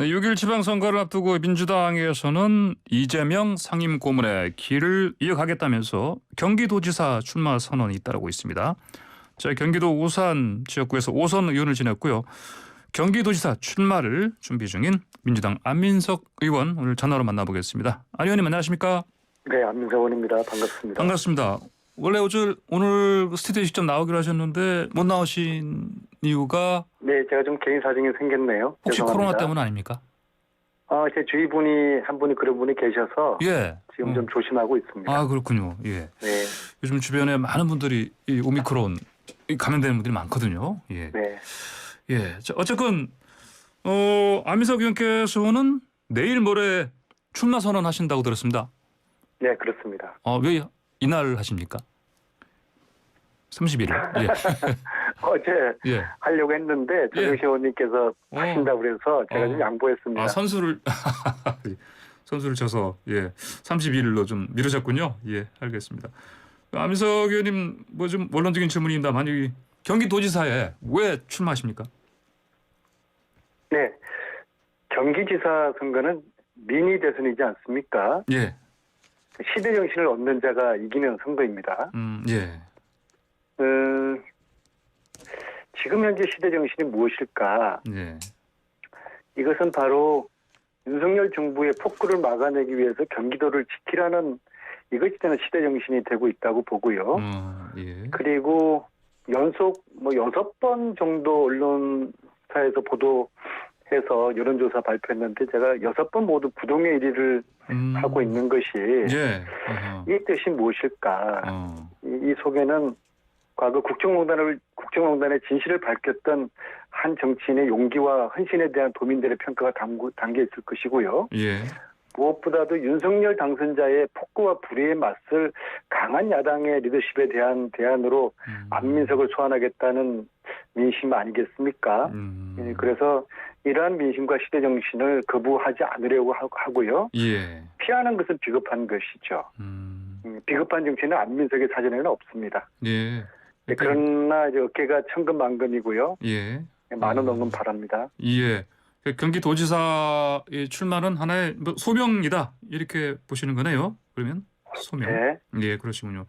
네, 6일 지방선거를 앞두고 민주당에서는 이재명 상임고문의 길을 이어가겠다면서 경기도지사 출마 선언이 잇따르고 있습니다. 자, 경기도 오산 지역구에서 오선 의원을 지냈고요. 경기도지사 출마를 준비 중인 민주당 안민석 의원 오늘 전화로 만나보겠습니다. 안 의원님 안녕하십니까? 네, 안민석 의원입니다. 반갑습니다. 반갑습니다. 원래 오늘 스튜디오에 직접 나오기로 하셨는데 못 나오신 이유가 네, 제가 좀 개인 사정이 생겼네요. 혹시 죄송합니다. 코로나 때문 아닙니까? 제 주위 한 분이 그런 분이 계셔서 예. 지금 좀 조심하고 있습니다. 아 그렇군요. 예. 네, 요즘 주변에 많은 분들이 이 오미크론 감염되는 분들이 많거든요. 예. 네, 예. 자, 어쨌건 안민석 의원께서는 내일 모레 출마 선언하신다고 들었습니다. 네, 그렇습니다. 왜 이날 하십니까? 31일. 예. 어제 예. 하려고 했는데 조정식 의원님께서 하신다고 그래서 제가 좀 양보했습니다. 선수를 쳐서 31일로 좀 미루셨군요. 예, 알겠습니다. 안민석 의원님 뭐 좀 원론적인 질문입니다. 만약 경기도지사에 왜 출마하십니까? 네, 경기지사 선거는 민의 대선이지 않습니까? 예. 시대 정신을 얻는 자가 이기는 선거입니다. 예. 지금 현재 시대 정신이 무엇일까? 예. 이것은 바로 윤석열 정부의 폭구를 막아내기 위해서 경기도를 지키라는 이것이 저는 시대 정신이 되고 있다고 보고요. 예. 그리고 연속 6번 정도 언론사에서 보도해서 여론조사 발표했는데 제가 6번 모두 부동의 1위를 하고 있는 것이 예. 이 뜻이 무엇일까? 이 속에는 과거 국정농단의 진실을 밝혔던 한 정치인의 용기와 헌신에 대한 도민들의 평가가 담겨 있을 것이고요. 예. 무엇보다도 윤석열 당선자의 폭구와 불의에 맞설 강한 야당의 리더십에 대한 대안으로 안민석을 소환하겠다는 민심 아니겠습니까? 예, 그래서 이러한 민심과 시대 정신을 거부하지 않으려고 하고요. 예. 피하는 것은 비겁한 것이죠. 비겁한 정치는 안민석의 사전에는 없습니다. 예. 네, 그러나 이제 어깨가 천근만근이고요. 예. 많은 응원 바랍니다. 예. 경기도지사의 출마는 하나의 소명이다 이렇게 보시는 거네요. 그러면 소명. 네. 예, 그러시군요.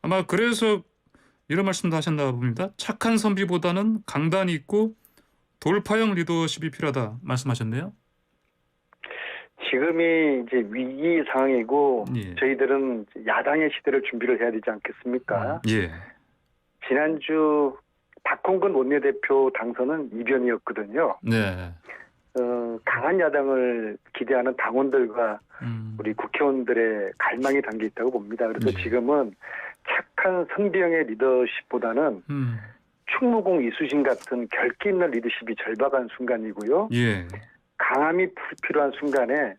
아마 그래서 이런 말씀도 하셨나 봅니다. 착한 선비보다는 강단이 있고 돌파형 리더십이 필요하다 말씀하셨네요. 지금이 이제 위기 상황이고 예. 저희들은 야당의 시대를 준비를 해야 되지 않겠습니까? 예. 지난주 박홍근 원내대표 당선은 이변이었거든요. 네. 강한 야당을 기대하는 당원들과 우리 국회의원들의 갈망이 담겨 있다고 봅니다. 그래서 예. 지금은 착한 선비형의 리더십보다는 충무공 이수신 같은 결기 있는 리더십이 절박한 순간이고요. 예. 강함이 필요한 순간에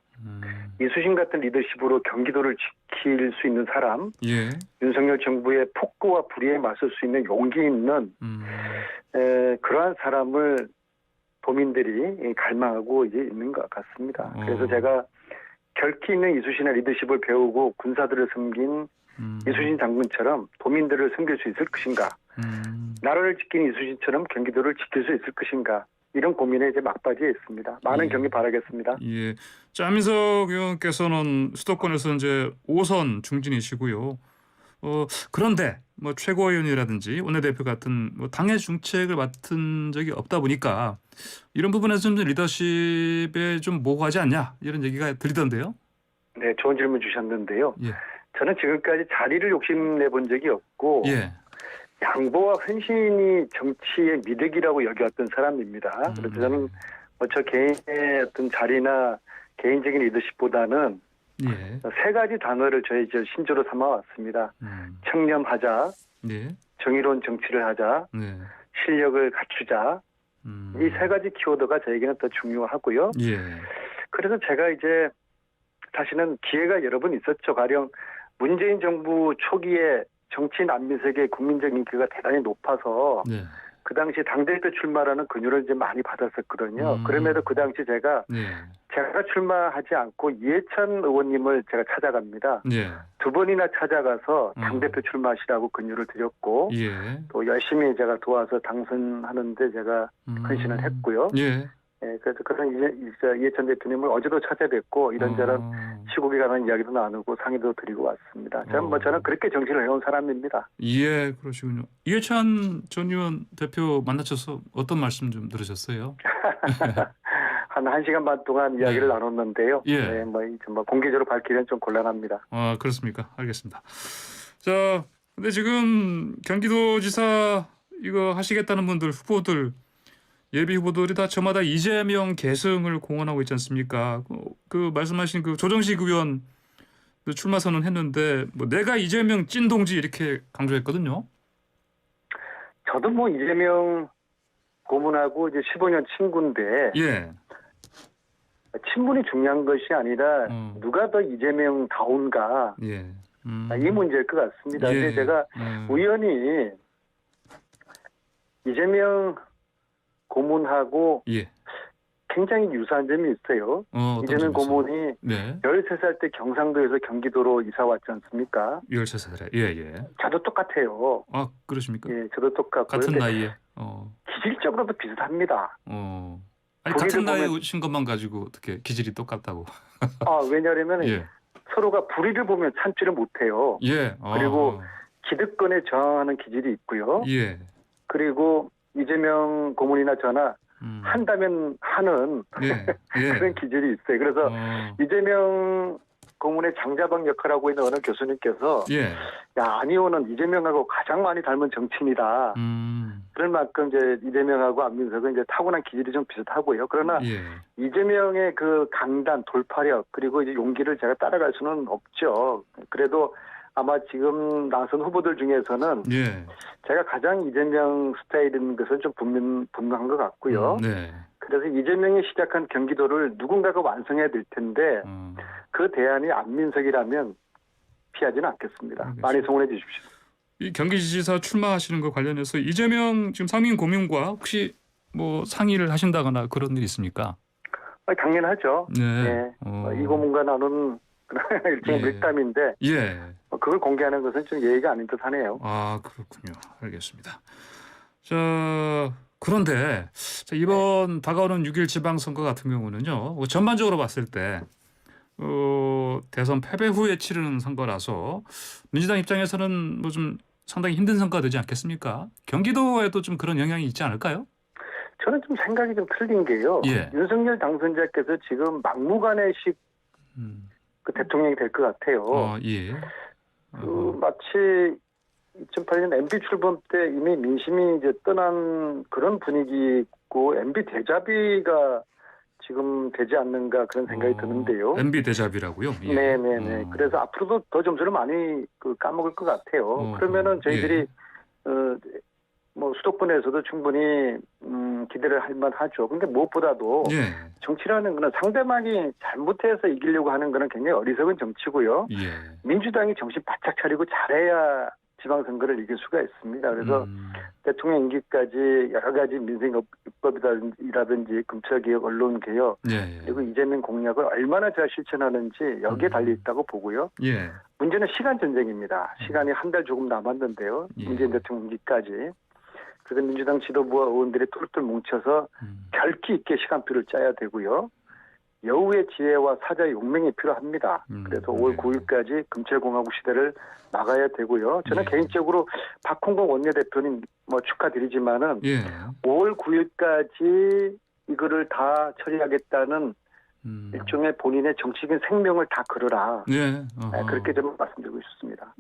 이수신 같은 리더십으로 경기도를 지킬 수 있는 사람, 예. 윤석열 정부의 폭구와 불의에 맞설 수 있는 용기 있는 그러한 사람을 도민들이 갈망하고 이제 있는 것 같습니다. 그래서 제가 결기 있는 이수신의 리더십을 배우고 군사들을 섬긴 이수신 장군처럼 도민들을 섬길 수 있을 것인가, 나라를 지킨 이수신처럼 경기도를 지킬 수 있을 것인가, 이런 고민에 이제 막바지에 있습니다. 많은 경기 바라겠습니다. 예. 자, 안민석 의원께서는 수도권에서 이제 5선 중진이시고요. 그런데 뭐 최고위원이라든지 원내대표 같은 당의 중책을 맡은 적이 없다 보니까 이런 부분에서 좀 리더십에 좀 모호하지 않냐 이런 얘기가 들리던데요. 네, 좋은 질문 주셨는데요. 예. 저는 지금까지 자리를 욕심내 본 적이 없고 예. 양보와 헌신이 정치의 미덕이라고 여겨왔던 사람입니다. 그래서 저는 저 개인의 어떤 자리나 개인적인 리더십보다는 예. 세 가지 단어를 저희 신조로 삼아왔습니다. 청렴하자, 예. 정의로운 정치를 하자, 네. 실력을 갖추자. 이 세 가지 키워드가 저에게는 더 중요하고요. 예. 그래서 제가 이제 사실은 기회가 여러 번 있었죠. 가령 문재인 정부 초기에 정치인 안민석의 국민적 인기가 대단히 높아서 네. 그 당시 당대표 출마라는 권유를 이제 많이 받았었거든요. 그럼에도 그 당시 제가 출마하지 않고 이해찬 의원님을 제가 찾아갑니다. 예. 두 번이나 찾아가서 당대표 출마하시라고 권유를 드렸고 예. 또 열심히 제가 도와서 당선하는데 제가 헌신을 했고요. 예. 그래서 그런 이해찬 대표님을 어제도 찾아뵙고 이런저런 시국에 관한 이야기도 나누고 상의도 드리고 왔습니다. 저는 그렇게 정치를 해온 사람입니다. 예, 그러시군요. 이해찬 전 의원 대표 만나셔서 어떤 말씀 좀 들으셨어요? 한 1시간 반 동안 이야기를 예. 나눴는데요. 예. 네, 뭐 공개적으로 밝히기는 좀 곤란합니다. 아, 그렇습니까? 알겠습니다. 자, 근데 지금 경기도지사 이거 하시겠다는 분들 후보들 예비 후보들이 다 저마다 이재명 계승을 공언하고 있지 않습니까? 그 말씀하신 그 조정식 의원 출마 선언했는데 뭐 내가 이재명 찐동지 이렇게 강조했거든요. 저도 뭐 이재명 고문하고 이제 15년 친구인데 예. 친분이 중요한 것이 아니라 누가 더 이재명다운가 예. 이 문제일 것 같습니다. 예. 근데 제가 우연히 이재명 고문하고 예. 굉장히 유사한 점이 있어요. 어떤 이재명 점이 있어요? 고문이 네. 13살 때 경상도에서 경기도로 이사 왔지 않습니까? 13살에. 예, 예. 저도 똑같아요. 아, 그러십니까? 예, 저도 똑같고 같은 나이에. 기질적으로도 비슷합니다. 아니 같은 나이에 오신 것만 가지고 어떻게 기질이 똑같다고. 왜냐하면 예. 서로가 불의를 보면 참지를 못해요. 예. 그리고 기득권에 저항하는 기질이 있고요. 예. 그리고 이재명 고문이나 저나 한다면 하는 예. 예. 그런 기질이 있어요. 그래서 이재명 고문의 장자방 역할하고 있는 어느 교수님께서 예. 야, 안희호는 이재명하고 가장 많이 닮은 정치인이다. 그런 만큼 이제 이재명하고 안민석은 이제 타고난 기질이 좀 비슷하고요. 그러나 예. 이재명의 그 강단, 돌파력 그리고 이제 용기를 제가 따라갈 수는 없죠. 그래도 아마 지금 나선 후보들 중에서는 예. 제가 가장 이재명 스타일인 것은 좀 분명한 것 같고요. 네. 그래서 이재명이 시작한 경기도를 누군가가 완성해야 될 텐데 그 대안이 안민석이라면 피하지는 않겠습니다. 알겠습니다. 많이 성원해 주십시오. 이 경기지사 출마하시는 거 관련해서 이재명 지금 상임 고문과 혹시 뭐 상의를 하신다거나 그런 일 있습니까? 당연하죠. 네. 네. 이 고문과 나눈 일종의 밀담인데 예. 그걸 공개하는 것은 좀 예의가 아닌 듯하네요. 아, 그렇군요. 알겠습니다. 자, 그런데 이번 다가오는 6일 지방선거 같은 경우는요. 전반적으로 봤을 때 대선 패배 후에 치르는 선거라서 민주당 입장에서는 뭐 좀 상당히 힘든 선거가 되지 않겠습니까? 경기도에도 좀 그런 영향이 있지 않을까요? 저는 좀 생각이 좀 틀린 게요. 예. 윤석열 당선자께서 지금 막무가내식 그 대통령이 될 것 같아요. 예. 마치 2008년 MB 출범 때 이미 민심이 이제 떠난 그런 분위기고 MB 대자비가 지금 되지 않는가 그런 생각이 드는데요. MB 대자비라고요? 예. 네네네. 그래서 앞으로도 더 점수를 많이 까먹을 것 같아요. 그러면은 저희들이 뭐 수도권에서도 충분히 기대를 할 만하죠. 근데 무엇보다도 정치라는 거는 상대방이 잘못해서 이기려고 하는 거는 굉장히 어리석은 정치고요. 민주당이 정신 바짝 차리고 잘해야 지방선거를 이길 수가 있습니다. 그래서 대통령 임기까지 여러 가지 민생입법이라든지 검찰개혁, 언론개혁 그리고 이재명 공약을 얼마나 잘 실천하는지 여기에 달려있다고 보고요. 문제는 시간 전쟁입니다. 시간이 한 달 조금 남았는데요. 문재인 대통령 임기까지. 그래서 민주당 지도부와 의원들이 똘똘 뭉쳐서 결기 있게 시간표를 짜야 되고요. 여우의 지혜와 사자의 용맹이 필요합니다. 그래서 5월 9일까지 검찰공화국 시대를 막아야 되고요. 저는 개인적으로 박홍근 원내대표님 뭐 축하드리지만은 5월 9일까지 이거를 다 처리하겠다는 일종의 본인의 정치적인 생명을 다 걸어라. 그렇게 좀 말씀드리고 싶습니다.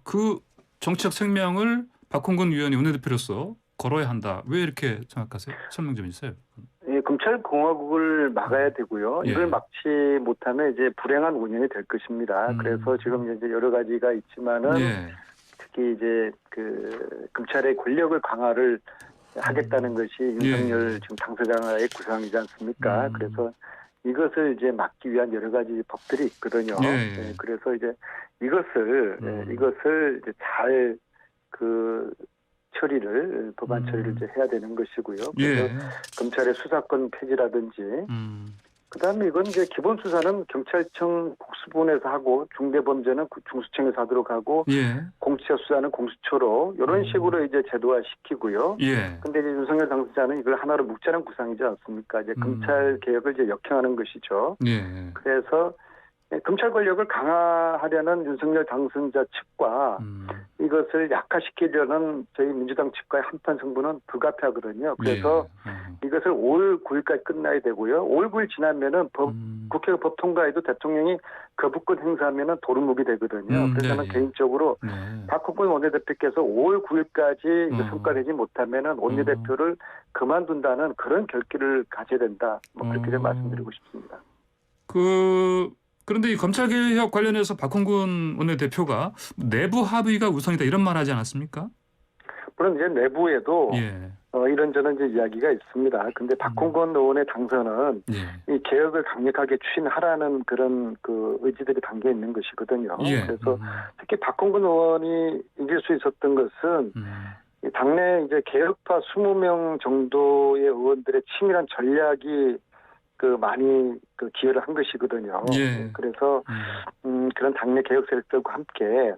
그 정치적 생명을 박홍근 의원이 원내대표로서 걸어야 한다. 왜 이렇게 생각하세요? 설명 좀 있어요. 검찰공화국을 막아야 되고요. 이걸 막지 못하면 이제 불행한 5년이 될 것입니다. 그래서 지금 이제 여러 가지가 있지만은 특히 이제 그 검찰의 권력을 강화를 하겠다는 것이 윤석열 지금 당사자의 구상이지 않습니까? 그래서 이것을 이제 막기 위한 여러 가지 법들이 있거든요. 그래서 이제 이것을 이제 잘 법안 처리를 이제 해야 되는 것이고요. 그래서 검찰의 수사권 폐지라든지 그다음에 이건 이제 기본 수사는 경찰청 복수본에서 하고 중대범죄는 중수청에서 하도록 하고 예. 공수처 수사는 공수처로 이런 식으로 이제 제도화 시키고요. 예. 근데 이제 윤석열 당선자는 이걸 하나로 묵자는 구상이지 않습니까? 이제 검찰 개혁을 이제 역행하는 것이죠. 예. 그래서 검찰 권력을 강화하려는 윤석열 당선자 측과 이것을 약화시키려는 저희 민주당 측과의 한판 승부는 불가피하거든요. 그래서 이것을 5월 9일까지 끝나야 되고요. 5월 9일 지나면은 국회가 법 통과해도 대통령이 거부권 행사하면은 도루묵이 되거든요. 그래서 저는 개인적으로 박홍근 원내대표께서 5월 9일까지 성과되지 못하면은 원내대표를 그만둔다는 그런 결기를 가져야 된다. 뭐 그렇게 좀 말씀드리고 싶습니다. 그런데 이 검찰개혁 관련해서 박홍근 원내대표가 내부 합의가 우선이다 이런 말 하지 않았습니까? 물론 이제 내부에도 예. 이런저런 이제 이야기가 있습니다. 근데 박홍근 의원의 당선은 예. 이 개혁을 강력하게 추진하라는 그런 그 의지들이 담겨 있는 것이거든요. 예. 그래서 특히 박홍근 의원이 이길 수 있었던 것은 이 당내 이제 개혁파 20명 정도의 의원들의 치밀한 전략이 많이 기여를 한 것이거든요. 예. 그래서 그런 당내 개혁 세력들과 함께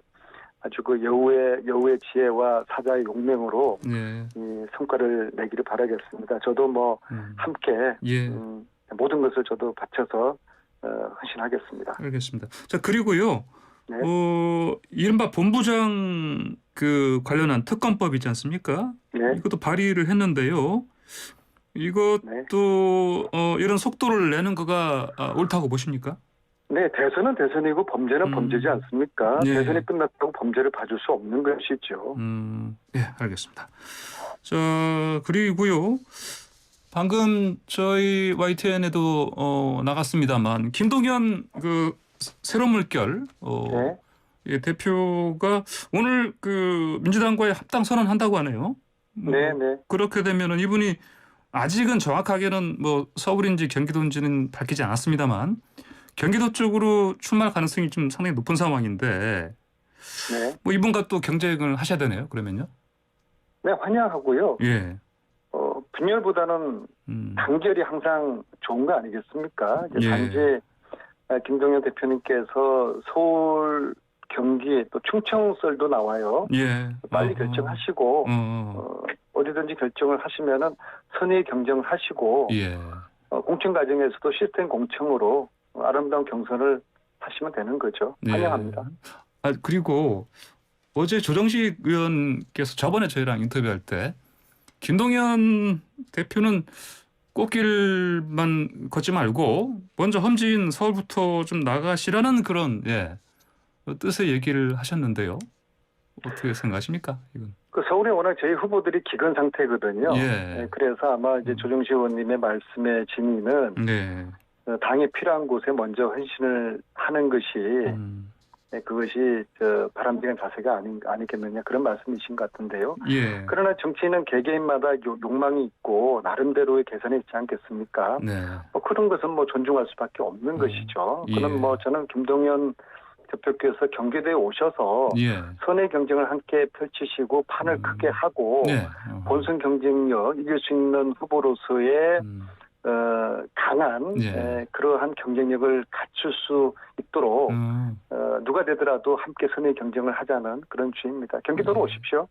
아주 여우의 지혜와 사자의 용맹으로 예. 이 성과를 내기를 바라겠습니다. 저도 뭐 함께 예. 모든 것을 저도 바쳐서 헌신하겠습니다. 알겠습니다. 자 그리고요. 네. 이른바 본부장 관련한 특검법 있지 않습니까? 네. 이것도 발의를 했는데요. 이것도 이런 속도를 내는 거가 옳다고 보십니까? 네, 대선은 대선이고 범죄는 범죄지 않습니까? 예. 대선이 끝났다고 범죄를 봐줄 수 없는 것이죠. 예, 알겠습니다. 자, 그리고요. 방금 저희 YTN에도 나갔습니다만 김동연 새로운 물결 네. 예, 대표가 오늘 민주당과의 합당 선언한다고 하네요. 네, 네. 그렇게 되면은 이분이 아직은 정확하게는 서울인지 경기도인지는 밝히지 않았습니다만 경기도 쪽으로 출마할 가능성이 좀 상당히 높은 상황인데 네. 이분과 또 경쟁을 하셔야 되네요. 그러면요. 네, 환영하고요. 예. 분열보다는 단결이 항상 좋은 거 아니겠습니까? 이제 예. 단지 김동연 대표님께서 서울, 경기 또 충청 썰도 나와요. 예. 빨리 결정하시고 어디든지 결정을 하시면은 선의 경쟁을 하시고 예. 공천 과정에서도 시스템 공천으로 아름다운 경선을 하시면 되는 거죠. 환영합니다. 그리고 어제 조정식 의원께서 저번에 저희랑 인터뷰할 때 김동연 대표는 꽃길만 걷지 말고 먼저 험지인 서울부터 좀 나가시라는 그런 뜻의 얘기를 하셨는데요. 어떻게 생각하십니까? 이건. 서울에 워낙 저희 후보들이 기근 상태거든요. 예. 네, 그래서 아마 이제 조정식 의원님의 말씀의 진위는 네. 당이 필요한 곳에 먼저 헌신을 하는 것이 그것이 바람직한 자세가 아니겠느냐 그런 말씀이신 것 같은데요. 예. 그러나 정치인은 개개인마다 욕망이 있고 나름대로의 계산이 있지 않겠습니까? 네. 그런 것은 존중할 수밖에 없는 것이죠. 예. 그는 저는 김동연 대표께서 경기도에 오셔서 예. 선의 경쟁을 함께 펼치시고 판을 크게 하고 네. 본선 경쟁력 이길 수 있는 후보로서의 강한 그러한 경쟁력을 갖출 수 있도록 누가 되더라도 함께 선의 경쟁을 하자는 그런 주의입니다. 경기도로 오십시오.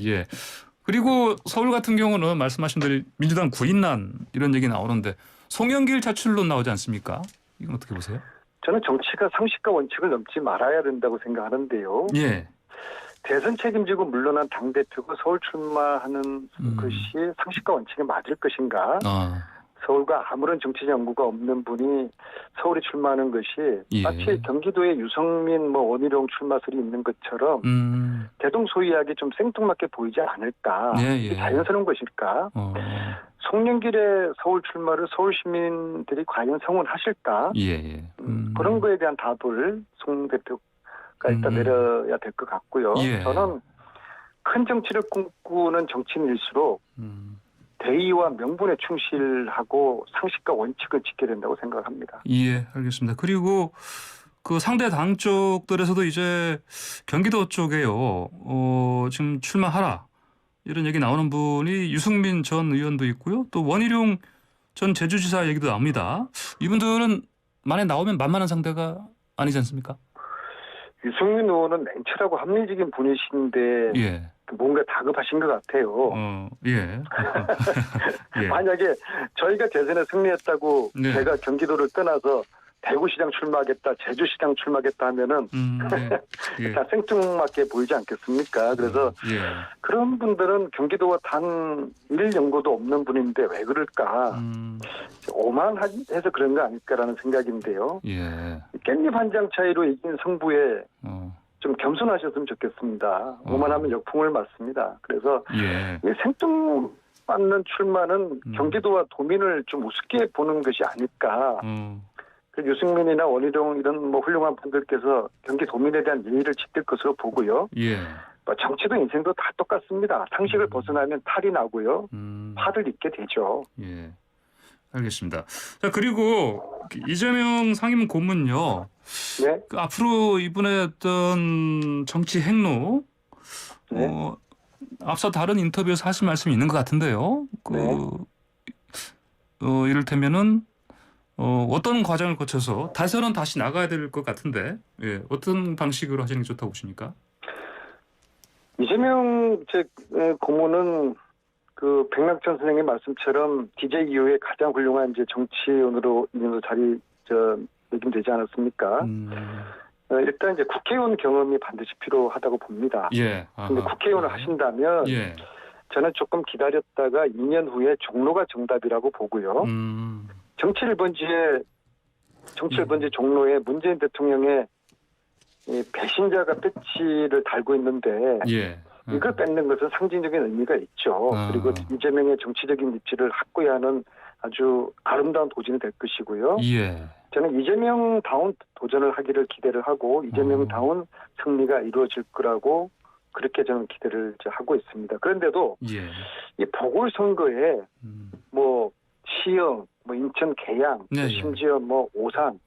예. 그리고 서울 같은 경우는 말씀하신 대로 민주당 구인난 이런 얘기 나오는데 송영길 자출론 나오지 않습니까? 이건 어떻게 보세요? 저는 정치가 상식과 원칙을 넘지 말아야 된다고 생각하는데요. 예. 대선 책임지고 물러난 당대표가 서울 출마하는 것이 상식과 원칙에 맞을 것인가? 서울과 아무런 정치적 연구가 없는 분이 서울에 출마하는 것이 마치 경기도에 유성민 원희룡 출마설이 있는 것처럼 대동소이하게 좀 생뚱맞게 보이지 않을까? 이게 자연스러운 것일까? 송영길의 서울 출마를 서울 시민들이 과연 성원하실까? 그런 거에 대한 답을 송 대표가 일단 내려야 될 것 같고요. 저는 큰 정치를 꿈꾸는 정치인일수록 대의와 명분에 충실하고 상식과 원칙을 지켜야 된다고 생각합니다. 예, 알겠습니다. 그리고 상대 당 쪽들에서도 이제 경기도 쪽에요. 지금 출마하라. 이런 얘기 나오는 분이 유승민 전 의원도 있고요. 또 원희룡 전 제주지사 얘기도 나옵니다. 이분들은 만에 나오면 만만한 상대가 아니지 않습니까? 유승민 의원은 냉철하고 합리적인 분이신데 예. 뭔가 다급하신 것 같아요. 예. 예. 만약에 저희가 대선에 승리했다고 네. 제가 경기도를 떠나서 대구시장 출마하겠다, 제주시장 출마하겠다 하면은 네. 예. 다 생뚱맞게 보이지 않겠습니까? 그래서 예. 그런 분들은 경기도와 단 1연고도 없는 분인데 왜 그럴까? 오만해서 그런 거 아닐까라는 생각인데요. 예. 깻잎 한 장 차이로 이긴 승부에 좀 겸손하셨으면 좋겠습니다. 오만하면 역풍을 맞습니다. 그래서 예. 이 생뚱맞는 출마는 경기도와 도민을 좀 우습게 보는 것이 아닐까. 그 유승민이나 원희룡 이런 뭐 훌륭한 분들께서 경기 도민에 대한 예의를 지킬 것으로 보고요. 예. 뭐 정치도 인생도 다 똑같습니다. 상식을 벗어나면 탈이 나고요. 화를 입게 되죠. 예. 알겠습니다. 자, 그리고 이재명 상임 고문요. 네. 그 앞으로 이분의 어떤 정치 행로, 네. 앞서 다른 인터뷰에서 하신 말씀이 있는 것 같은데요. 네. 이를테면은 어떤 과정을 거쳐서 다시는 다시 나가야 될 것 같은데, 예, 어떤 방식으로 하시는 게 좋다고 보십니까? 이재명 고문은 그 백낙천 선생의 말씀처럼 DJ 이후에 가장 훌륭한 이제 정치인으로 자리 매김되지 않았습니까? 일단 이제 국회의원 경험이 반드시 필요하다고 봅니다. 예. 근데 국회의원을 하신다면 예. 저는 조금 기다렸다가 2년 후에 종로가 정답이라고 보고요. 정치 1번지의 종로에 문재인 대통령의 이 배신자가 배지를 달고 있는데 예. 이걸 뺏는 것은 상징적인 의미가 있죠. 그리고 이재명의 정치적인 입지를 확고히하는 아주 아름다운 도전이 될 것이고요. 예. 저는 이재명다운 도전을 하기를 기대를 하고 이재명다운 승리가 이루어질 거라고 그렇게 저는 기대를 하고 있습니다. 그런데도 예. 이 보궐선거에 뭐 시흥, 뭐 인천 계양, 네, 심지어 뭐 오산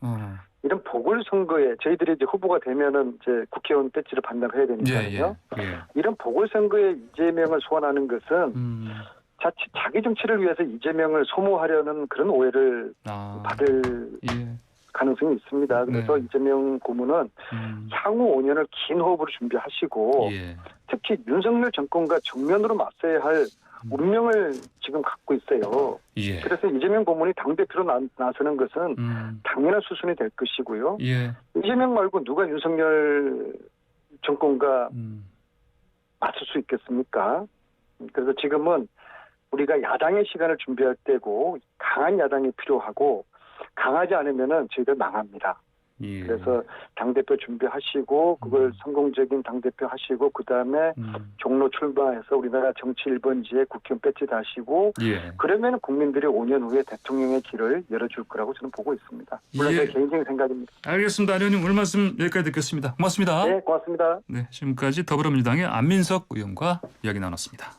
이런 보궐선거에 저희들이 이제 후보가 되면은 이제 국회의원 배지를 반납해야 되니까요. 예. 이런 보궐선거에 이재명을 소환하는 것은 자칫 자기 정치를 위해서 이재명을 소모하려는 그런 오해를 받을 가능성이 있습니다. 그래서 이재명 고문은 향후 5년을 긴 호흡으로 준비하시고 특히 윤석열 정권과 정면으로 맞서야 할 운명을 지금 갖고 있어요. 예. 그래서 이재명 고문이 당대표로 나서는 것은 당연한 수순이 될 것이고요. 예. 이재명 말고 누가 윤석열 정권과 맞설 수 있겠습니까? 그래서 지금은 우리가 야당의 시간을 준비할 때고 강한 야당이 필요하고 강하지 않으면은 저희들 망합니다. 예. 그래서 당대표 준비하시고 그걸 성공적인 당대표 하시고 그다음에 종로 출마해서 우리나라 정치 1번지에 국회의원 배지 다시고 그러면 국민들이 5년 후에 대통령의 길을 열어줄 거라고 저는 보고 있습니다. 물론 제 개인적인 생각입니다. 알겠습니다. 의원님 오늘 말씀 여기까지 듣겠습니다. 고맙습니다. 네, 고맙습니다. 네, 지금까지 더불어민주당의 안민석 의원과 이야기 나눴습니다.